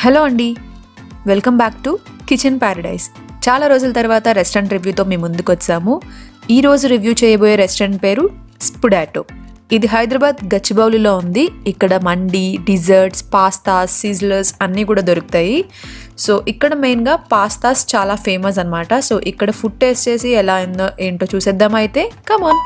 Hello అండి, welcome back to kitchen Paradise. చాలా రోజుల తర్వాత రెస్టారెంట్ రివ్యూతో మీ ముందుకు వచ్చాము. ఈరోజు రివ్యూ చేయబోయే రెస్టారెంట్ పేరు స్పుడాటో. ఇది హైదరాబాద్ గచ్చిబౌలిలో ఉంది. ఇక్కడ మండి, డిజర్ట్స్, పాస్తాస్, సిజ్లర్స్ అన్నీ కూడా దొరుకుతాయి. సో ఇక్కడ మెయిన్గా పాస్తాస్ చాలా ఫేమస్ అనమాట. సో ఇక్కడ ఫుడ్ టేస్ట్ చేసి ఎలా ఏంటో చూసేద్దాం. అయితే కమాన్.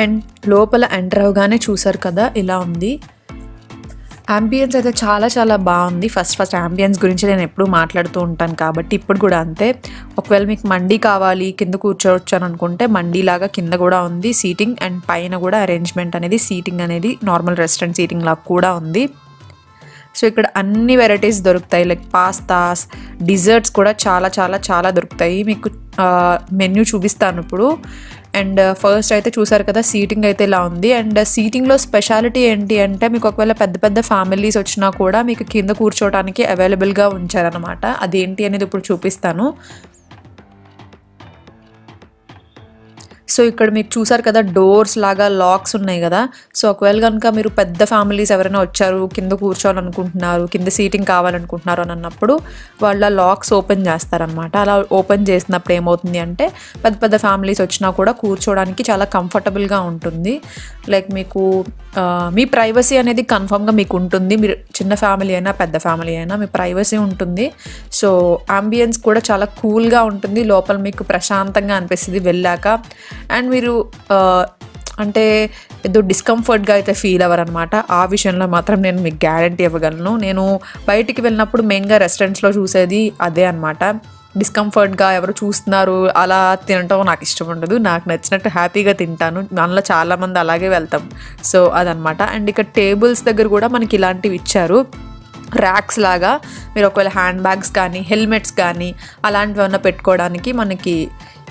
అండ్ లోపల ఎంటర్ అవగానే చూసారు కదా ఇలా ఉంది. అంబియన్స్ అయితే చాలా చాలా బాగుంది. ఫస్ట్ అంబియన్స్ గురించి నేను ఎప్పుడూ మాట్లాడుతూ ఉంటాను కాబట్టి ఇప్పుడు కూడా అంతే. ఒకవేళ మీకు మండి కావాలి, కింద కూర్చోవచ్చు అని అనుకుంటే మండి లాగా కింద కూడా ఉంది సీటింగ్, అండ్ పైన కూడా అరేంజ్మెంట్ అనేది సీటింగ్ అనేది నార్మల్ రెస్టారెంట్ సీటింగ్ లాగా కూడా ఉంది. సో ఇక్కడ అన్ని వెరైటీస్ దొరుకుతాయి, లైక్ పాస్తాస్, డిజర్ట్స్ కూడా చాలా చాలా చాలా దొరుకుతాయి. మీకు మెన్యూ చూపిస్తాను ఇప్పుడు. అండ్ ఫస్ట్ అయితే చూసారు కదా సీటింగ్ అయితే ఇలా ఉంది. అండ్ సీటింగ్లో స్పెషాలిటీ ఏంటి అంటే మీకు ఒకవేళ పెద్ద పెద్ద ఫ్యామిలీస్ వచ్చినా కూడా మీకు కింద కూర్చోవడానికి అవైలబుల్గా ఉంచారనమాట. అదేంటి అనేది ఇప్పుడు చూపిస్తాను. సో ఇక్కడ మీకు చూసారు కదా డోర్స్ లాగా లాక్స్ ఉన్నాయి కదా. సో ఒకవేళ కనుక మీరు పెద్ద ఫ్యామిలీస్ ఎవరైనా వచ్చారు, కింద కూర్చోవాలనుకుంటున్నారు, కింద సీటింగ్ కావాలనుకుంటున్నారు అని అన్నప్పుడు వాళ్ళ లాక్స్ ఓపెన్ చేస్తారనమాట. అలా ఓపెన్ చేసినప్పుడు ఏమవుతుంది అంటే పెద్ద పెద్ద ఫ్యామిలీస్ వచ్చినా కూడా కూర్చోవడానికి చాలా కంఫర్టబుల్గా ఉంటుంది. లైక్ మీకు మీ ప్రైవసీ అనేది కన్ఫామ్గా మీకు ఉంటుంది. మీరు చిన్న ఫ్యామిలీ అయినా పెద్ద ఫ్యామిలీ అయినా మీ ప్రైవసీ ఉంటుంది. సో అంబియన్స్ కూడా చాలా కూల్గా ఉంటుంది. లోపల మీకు ప్రశాంతంగా అనిపిస్తుంది వెళ్ళాక. అండ్ మీరు అంటే ఏదో డిస్కంఫర్ట్గా అయితే ఫీల్ అవ్వరనమాట. ఆ విషయంలో మాత్రం నేను మీకు గ్యారంటీ ఇవ్వగలను. నేను బయటికి వెళ్ళినప్పుడు మెయిన్గా రెస్టారెంట్స్లో చూసేది అదే అనమాట. డిస్కంఫర్ట్గా ఎవరు చూస్తున్నారు అలా తినటం నాకు ఇష్టం ఉండదు. నాకు నచ్చినట్టు హ్యాపీగా తింటాను. దానిలో చాలామంది అలాగే వెళ్తాం. సో అదనమాట. అండ్ ఇక్కడ టేబుల్స్ దగ్గర కూడా మనకి ఇలాంటివి ఇచ్చారు, ర్యాక్స్ లాగా. మీరు ఒకవేళ హ్యాండ్ బ్యాగ్స్ కానీ హెల్మెట్స్ కానీ అలాంటివి ఏమన్నా పెట్టుకోవడానికి మనకి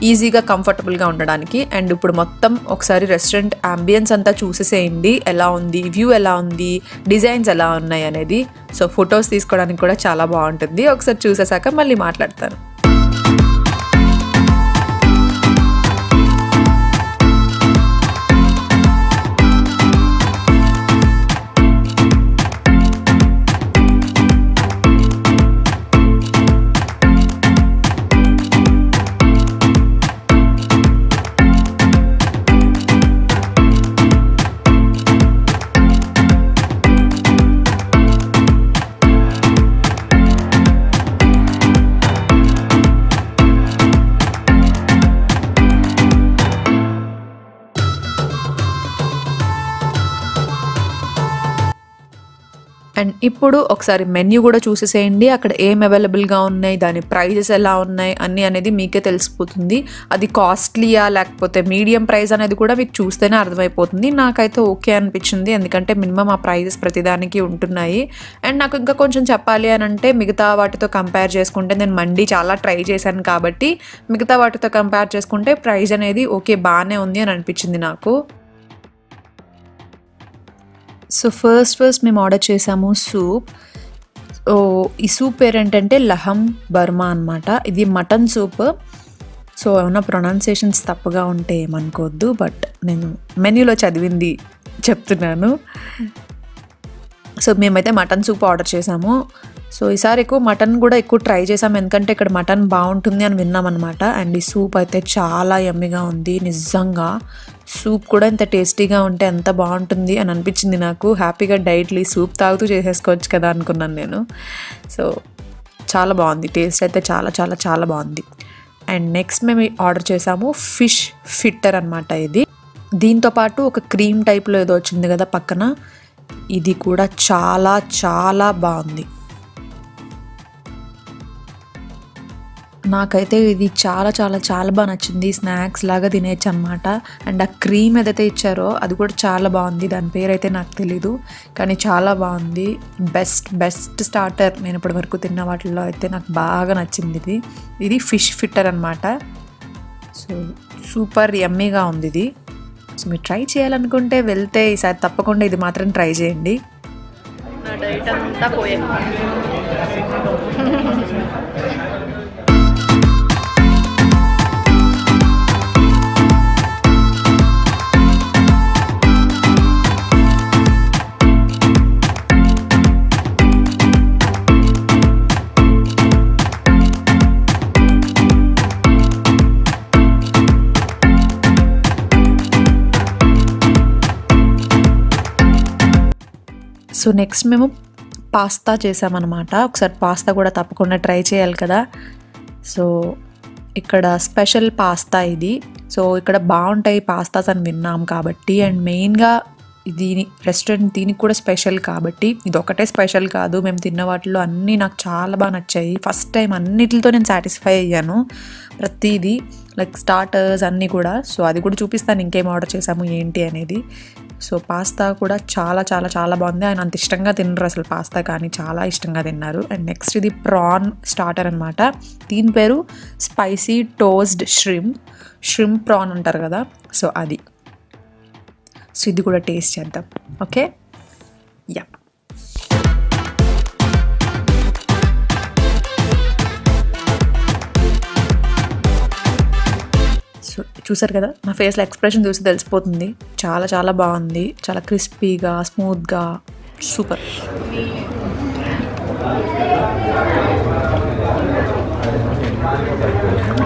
ఈజీగా కంఫర్టబుల్గా ఉండడానికి. అండ్ ఇప్పుడు మొత్తం ఒకసారి రెస్టారెంట్ అంబియన్స్ అంతా చూసేసేయండి, ఎలా ఉంది, వ్యూ ఎలా ఉంది, డిజైన్స్ ఎలా ఉన్నాయి అనేది. సో ఫొటోస్ తీసుకోవడానికి కూడా చాలా బాగుంటుంది. ఒకసారి చూసేసాక మళ్ళీ మాట్లాడతాను. అండ్ ఇప్పుడు ఒకసారి మెన్యూ కూడా చూసేసేయండి. అక్కడ ఏం అవైలబుల్గా ఉన్నాయి, దాని ప్రైజెస్ ఎలా ఉన్నాయి అన్నీ అనేది మీకే తెలిసిపోతుంది. అది కాస్ట్లీయా లేకపోతే మీడియం ప్రైస్ అనేది కూడా మీకు చూస్తేనే అర్థమైపోతుంది. నాకైతే ఓకే అనిపించింది, ఎందుకంటే మినిమం ఆ ప్రైజెస్ ప్రతిదానికి ఉంటున్నాయి. అండ్ నాకు ఇంకా కొంచెం చెప్పాలి అని అంటే మిగతా వాటితో కంపేర్ చేసుకుంటే నేను మండి చాలా ట్రై చేశాను కాబట్టి మిగతా వాటితో కంపేర్ చేసుకుంటే ప్రైస్ అనేది ఓకే బాగానే ఉంది అని అనిపించింది నాకు. సో ఫస్ట్ మేము ఆర్డర్ చేసాము సూప్. ఈ సూప్ పేరు ఏంటంటే లహం బర్మా అనమాట. ఇది మటన్ సూప్. సో ఏమన్నా ప్రొనౌన్సియేషన్స్ తప్పుగా ఉంటే ఏమనుకోవద్దు, బట్ నేను మెన్యూలో చదివింది చెప్తున్నాను. సో మేమైతే మటన్ సూప్ ఆర్డర్ చేసాము. సో ఈసారి మటన్ కూడా ఎక్కువ ట్రై చేసాము, ఎందుకంటే ఇక్కడ మటన్ బాగుంటుంది అని విన్నామన్నమాట. అండ్ ఈ సూప్ అయితే చాలా యమ్మీగా ఉంది. నిజంగా సూప్ కూడా ఇంత టేస్టీగా ఉంటే ఎంత బాగుంటుంది అని అనిపించింది నాకు. హ్యాపీగా డైట్లీ సూప్ తాగుతూ చేసేసుకోవచ్చు కదా అనుకున్నాను నేను. సో చాలా బాగుంది, టేస్ట్ అయితే చాలా చాలా చాలా బాగుంది. అండ్ నెక్స్ట్ మేము ఆర్డర్ చేసాము ఫిష్ ఫిట్టర్ అనమాట. ఇది దీంతో పాటు ఒక క్రీమ్ టైప్లో ఏదో వచ్చింది కదా పక్కన, ఇది కూడా చాలా చాలా బాగుంది. నాకైతే ఇది చాలా చాలా చాలా బాగా నచ్చింది. స్నాక్స్ లాగా తినేయచ్చు అనమాట. అండ్ ఆ క్రీమ్ ఏదైతే ఇచ్చారో అది కూడా చాలా బాగుంది. దాని పేరైతే నాకు తెలీదు, కానీ చాలా బాగుంది. బెస్ట్ స్టార్టర్ నేను ఇప్పటి వరకు తిన్న వాటిల్లో అయితే నాకు బాగా నచ్చింది. ఇది ఫిష్ ఫిట్టర్ అనమాట. సో సూపర్ యమ్మీగా ఉంది ఇది. సో మీరు ట్రై చేయాలనుకుంటే వెళ్తే ఈసారి తప్పకుండా ఇది మాత్రం ట్రై చేయండి. నా డైట్ అంతా పోయే. సో నెక్స్ట్ మేము పాస్తా చేసామన్నమాట. ఒకసారి పాస్తా కూడా తప్పకుండా ట్రై చేయాలి కదా. సో ఇక్కడ స్పెషల్ పాస్తా ఇది. సో ఇక్కడ బాగుంటాయి పాస్తాస్ అని విన్నాం కాబట్టి, అండ్ మెయిన్గా దీని రెస్టారెంట్ దీనికి కూడా స్పెషల్ కాబట్టి, ఇది ఒకటే స్పెషల్ కాదు, మేము తిన్న వాటిలో అన్నీ నాకు చాలా బాగా నచ్చాయి. ఫస్ట్ టైం అన్నిటితో నేను సాటిస్ఫై అయ్యాను, ప్రతిదీ లైక్ స్టార్టర్స్ అన్నీ కూడా. సో అది కూడా చూపిస్తాను ఇంకేం ఆర్డర్ చేసాము ఏంటి అనేది. సో పాస్తా కూడా చాలా చాలా చాలా బాగుంది. ఆయన అంత ఇష్టంగా తినరు అసలు పాస్తా, కానీ చాలా ఇష్టంగా తిన్నారు. అండ్ నెక్స్ట్ ఇది ప్రాన్ స్టార్టర్ అనమాట. దీని పేరు స్పైసీ టోస్డ్ ష్రింప్ ప్రాన్ అంటారు కదా, సో అది. సో ఇది కూడా టేస్ట్ చేద్దాం. Okay, yeah. సో చూసారు కదా, నా ఫేస్లో ఎక్స్ప్రెషన్ చూసి తెలిసిపోతుంది. చాలా చాలా బాగుంది, చాలా క్రిస్పీగా స్మూత్గా సూపర్.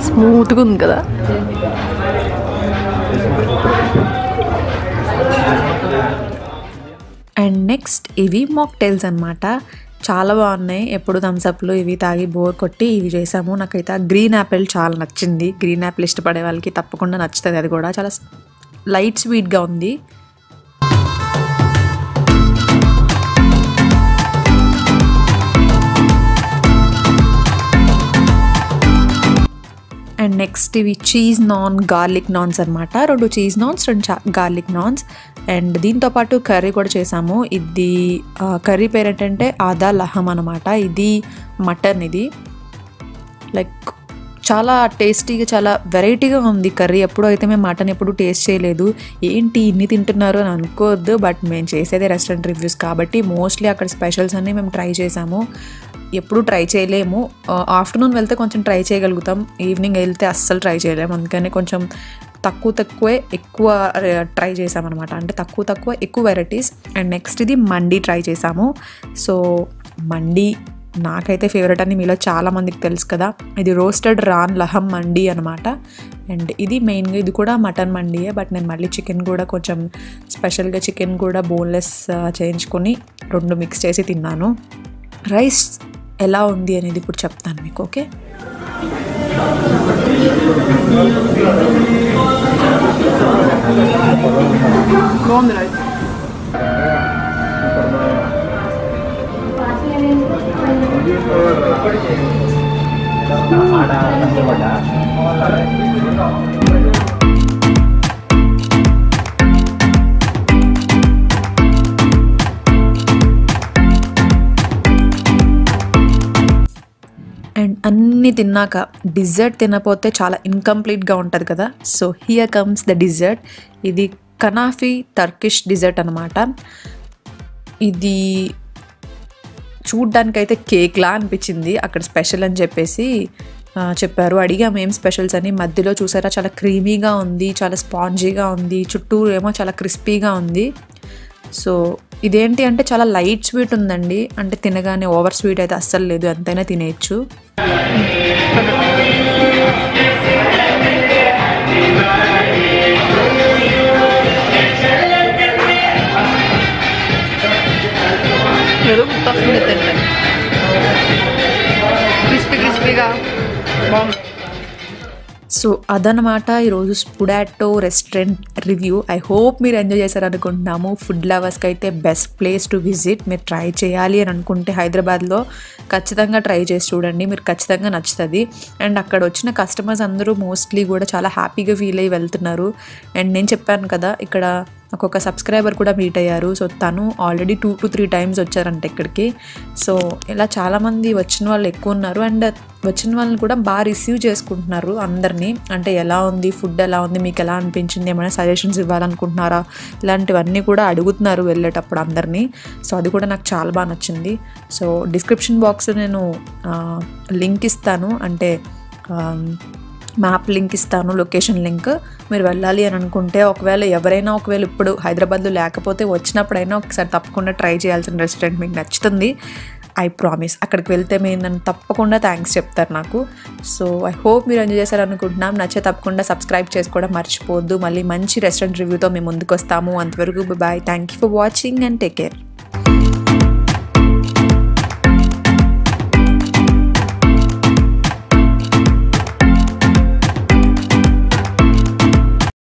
స్మూత్గా ఉంది కదా. అండ్ నెక్స్ట్ ఇవి మాక్టైల్స్ అనమాట. చాలా బాగున్నాయి. ఎప్పుడు థమ్స్అప్లు ఇవి తాగి బోర్ కొట్టి ఇవి చేసాము. నాకైతే గ్రీన్ యాపిల్ చాలా నచ్చింది. గ్రీన్ యాపిల్ ఇష్టపడే వాళ్ళకి తప్పకుండా నచ్చుతుంది. అది కూడా చాలా లైట్ స్వీట్గా ఉంది. అండ్ నెక్స్ట్ ఇవి చీజ్ నాన్ గార్లిక్ నాన్స్ అనమాట. 2 cheese naans, 2 garlic naans. And దీంతోపాటు కర్రీ కూడా చేసాము. ఇది కర్రీ పేరు ఏంటంటే ఆదా లహం అనమాట. ఇది మటన్. ఇది లైక్ చాలా టేస్టీగా చాలా వెరైటీగా ఉంది కర్రీ. ఎప్పుడు అయితే మేము మటన్ ఎప్పుడు టేస్ట్ చేయలేదు. ఏంటి ఇన్ని తింటున్నారు అని అనుకోవద్దు, బట్ మేము చేసేదే రెస్టారెంట్ రివ్యూస్ కాబట్టి మోస్ట్లీ అక్కడ స్పెషల్స్ అన్నీ మేము ట్రై చేసాము. ఎప్పుడు ట్రై చేయలేము. ఆఫ్టర్నూన్ వెళ్తే కొంచెం ట్రై చేయగలుగుతాం, ఈవినింగ్ వెళ్తే అస్సలు ట్రై చేయలేము. అందుకని కొంచెం తక్కువే ఎక్కువ ట్రై చేసామన్నమాట. అంటే తక్కువ ఎక్కువ వెరైటీస్. అండ్ నెక్స్ట్ ఇది మండి ట్రై చేసాము. సో మండి నాకైతే ఫేవరెట్ అని మీలో చాలామందికి తెలుసు కదా. ఇది రోస్టెడ్ రాన్ లహం మండి అనమాట. అండ్ ఇది మెయిన్గా ఇది కూడా మటన్ మండియే, బట్ నేను మళ్ళీ చికెన్ కూడా కొంచెం స్పెషల్గా చికెన్ కూడా బోన్లెస్ చేయించుకొని 2 మిక్స్ చేసి తిన్నాను. రైస్ ఎలా ఉంది అనేది ఇప్పుడు చెప్తాను మీకు. ఓకే, బాగుంది రైస్. అండ్ అన్నీ తిన్నాక డిజర్ట్ తినకపోతే చాలా ఇన్కంప్లీట్గా ఉంటుంది కదా. So here comes the dessert. ఇది కనాఫీ టర్కిష్ డిజర్ట్ అనమాట. ఇది చూడ్డానికైతే కేక్లా అనిపించింది. అక్కడ స్పెషల్ అని చెప్పేసి చెప్పారు. అడిగాము ఏం స్పెషల్స్ అని. మధ్యలో చూసారా చాలా క్రీమీగా ఉంది, చాలా స్పాంజీగా ఉంది, చుట్టూ ఏమో చాలా క్రిస్పీగా ఉంది. సో ఇదేంటి అంటే చాలా లైట్ స్వీట్ ఉందండి. అంటే తినగానే ఓవర్ స్వీట్ అయితే అస్సలు లేదు, ఎంతైనా తినేయచ్చు. సో అదనమాట ఈరోజు స్పుడాటో రెస్టారెంట్ రివ్యూ. ఐ హోప్ మీరు ఎంజాయ్ చేశారనుకుంటున్నాము. ఫుడ్ లవర్స్కి అయితే బెస్ట్ ప్లేస్ టు విజిట్. మీరు ట్రై చేయాలి అని అనుకుంటే హైదరాబాద్లో ఖచ్చితంగా ట్రై చేసి చూడండి, మీరు ఖచ్చితంగా నచ్చుతుంది. అండ్ అక్కడ వచ్చిన కస్టమర్స్ అందరూ మోస్ట్లీ కూడా చాలా హ్యాపీగా ఫీల్ అయ్యి వెళ్తున్నారు. అండ్ నేను చెప్పాను కదా, ఇక్కడ ఒక్కొక్క సబ్స్క్రైబర్ కూడా మీట్ అయ్యారు. సో తను ఆల్రెడీ 2 to 3 times వచ్చారంట ఇక్కడికి. సో ఇలా చాలామంది వచ్చిన వాళ్ళు ఎక్కువ ఉన్నారు. అండ్ వచ్చిన వాళ్ళని కూడా బాగా రిసీవ్ చేసుకుంటున్నారు అందరినీ. అంటే ఎలా ఉంది ఫుడ్, ఎలా ఉంది, మీకు ఎలా అనిపించింది, ఏమైనా సజెషన్స్ ఇవ్వాలనుకుంటున్నారా, ఇలాంటివన్నీ కూడా అడుగుతున్నారు వెళ్ళేటప్పుడు అందరినీ. సో అది కూడా నాకు చాలా బాగా నచ్చింది. సో డిస్క్రిప్షన్ బాక్స్ నేను లింక్ ఇస్తాను, అంటే మ్యాప్ లింక్ ఇస్తాను, లొకేషన్ లింక్. మీరు వెళ్ళాలి అని అనుకుంటే ఒకవేళ ఇప్పుడు హైదరాబాద్లో లేకపోతే వచ్చినప్పుడైనా ఒకసారి తప్పకుండా ట్రై చేయాల్సిన రెస్టారెంట్, మీకు నచ్చుతుంది, ఐ ప్రామిస్. అక్కడికి వెళ్తే మీరు నన్ను తప్పకుండా థ్యాంక్స్ చెప్తారు నాకు. సో ఐ హోప్ మీరు ఎంజాయ్ చేశారనుకుంటున్నాం. నచ్చే తప్పకుండా సబ్స్క్రైబ్ చేసుకోవడం మర్చిపోవద్దు. మళ్ళీ మంచి రెస్టారెంట్ రివ్యూతో మేము ముందుకు వస్తాము. అంతవరకు bye. Thank you for watching and take care.